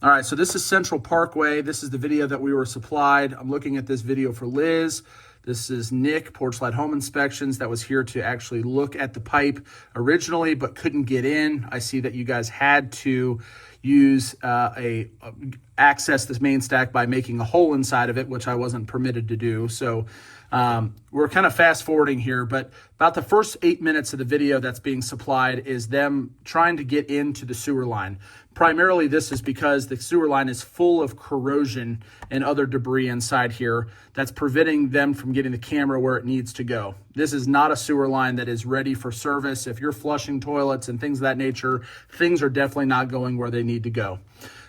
All right, so this is Central Parkway. This is the video that we were supplied. I'm looking at this video for Liz. This is Nick, Porchlight Home Inspections, that was here to actually look at the pipe originally, but couldn't get in. I see that you guys had to use access this main stack by making a hole inside of it, which I wasn't permitted to do. So we're kind of fast forwarding here, but about the first 8 minutes of the video that's being supplied is them trying to get into the sewer line. Primarily, this is because the sewer line is full of corrosion and other debris inside here that's preventing them from getting the camera where it needs to go. This is not a sewer line that is ready for service. If you're flushing toilets and things of that nature, things are definitely not going where they need to go.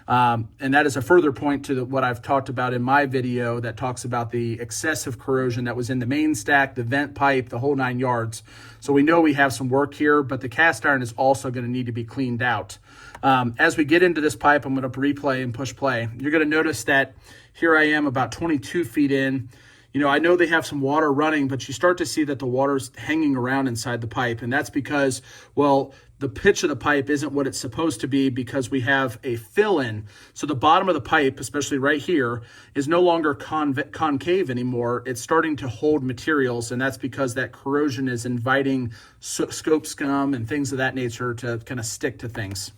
And that is a further point to what I've talked about in my video that talks about the excessive corrosion that was in the main stack, the vent pipe, the whole 9 yards. So we know we have some work here, but the cast iron is also going to need to be cleaned out. As we get into this pipe, I'm going to replay and push play. You're going to notice that here I am about 22 feet in. You know, I know they have some water running, but you start to see that the water's hanging around inside the pipe. And that's because, well, the pitch of the pipe isn't what it's supposed to be because we have a fill-in. So the bottom of the pipe, especially right here, is no longer concave anymore. It's starting to hold materials, and that's because that corrosion is inviting scope scum and things of that nature to kind of stick to things.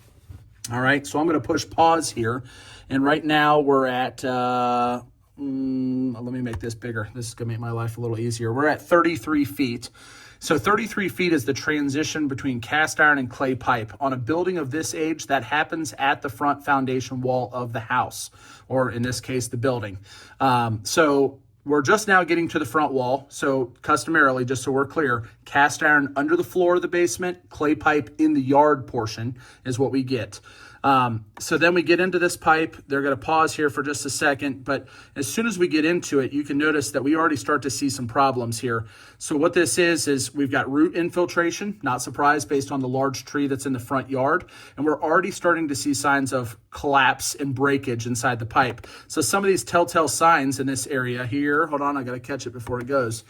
All right, so I'm going to push pause here. And right now we're at... let me make this bigger. This is going to make my life a little easier. We're at 33 feet. So 33 feet is the transition between cast iron and clay pipe. On a building of this age, that happens at the front foundation wall of the house, or in this case, the building. So we're just now getting to the front wall. So customarily, just so we're clear, cast iron under the floor of the basement, clay pipe in the yard portion is what we get. So then we get into this pipe. They're going to pause here for just a second, but as soon as we get into it, you can notice that we already start to see some problems here. So what this is we've got root infiltration, not surprised based on the large tree that's in the front yard. And we're already starting to see signs of collapse and breakage inside the pipe. So some of these telltale signs in this area here, hold on, I got to catch it before it goes.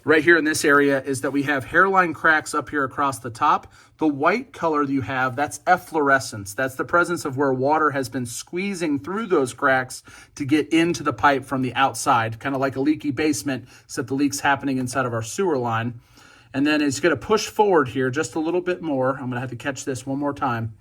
Right here in this area is that we have hairline cracks up here across the top. The white color that you have, that's efflorescence. That's the presence of where water has been squeezing through those cracks to get into the pipe from the outside, kind of like a leaky basement, except the leak's happening inside of our sewer line. And then it's going to push forward here just a little bit more. I'm going to have to catch this one more time.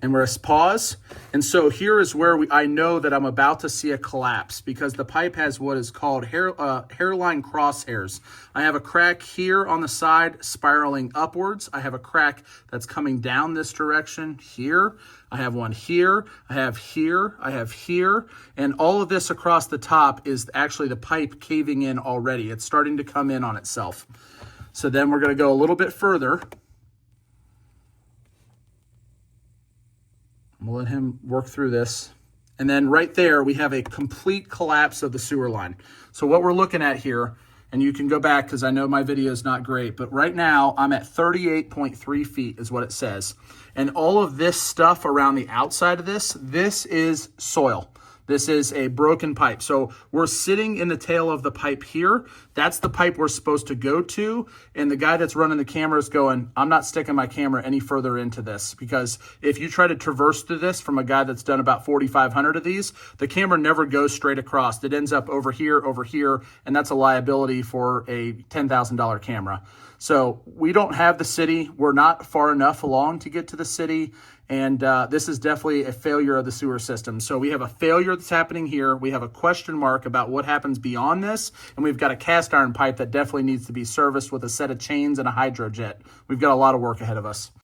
And we're at pause. And so here is where I know that I'm about to see a collapse because the pipe has what is called hairline crosshairs. I have a crack here on the side spiraling upwards. I have a crack that's coming down this direction here. I have one here. I have here. I have here. And all of this across the top is actually the pipe caving in already. It's starting to come in on itself. So then we're going to go a little bit further. We'll let him work through this. And then right there, we have a complete collapse of the sewer line. So what we're looking at here, and you can go back because I know my video is not great, but right now I'm at 38.3 feet is what it says. And all of this stuff around the outside of this is soil. This is a broken pipe. So we're sitting in the tail of the pipe here. That's the pipe we're supposed to go to. And the guy that's running the camera is going, I'm not sticking my camera any further into this because if you try to traverse through this from a guy that's done about 4,500 of these, the camera never goes straight across. It ends up over here, and that's a liability for a $10,000 camera. So we don't have the city. We're not far enough along to get to the city. And this is definitely a failure of the sewer system. So we have a failure that's happening here. We have a question mark about what happens beyond this. And we've got a cast iron pipe that definitely needs to be serviced with a set of chains and a hydrojet. We've got a lot of work ahead of us.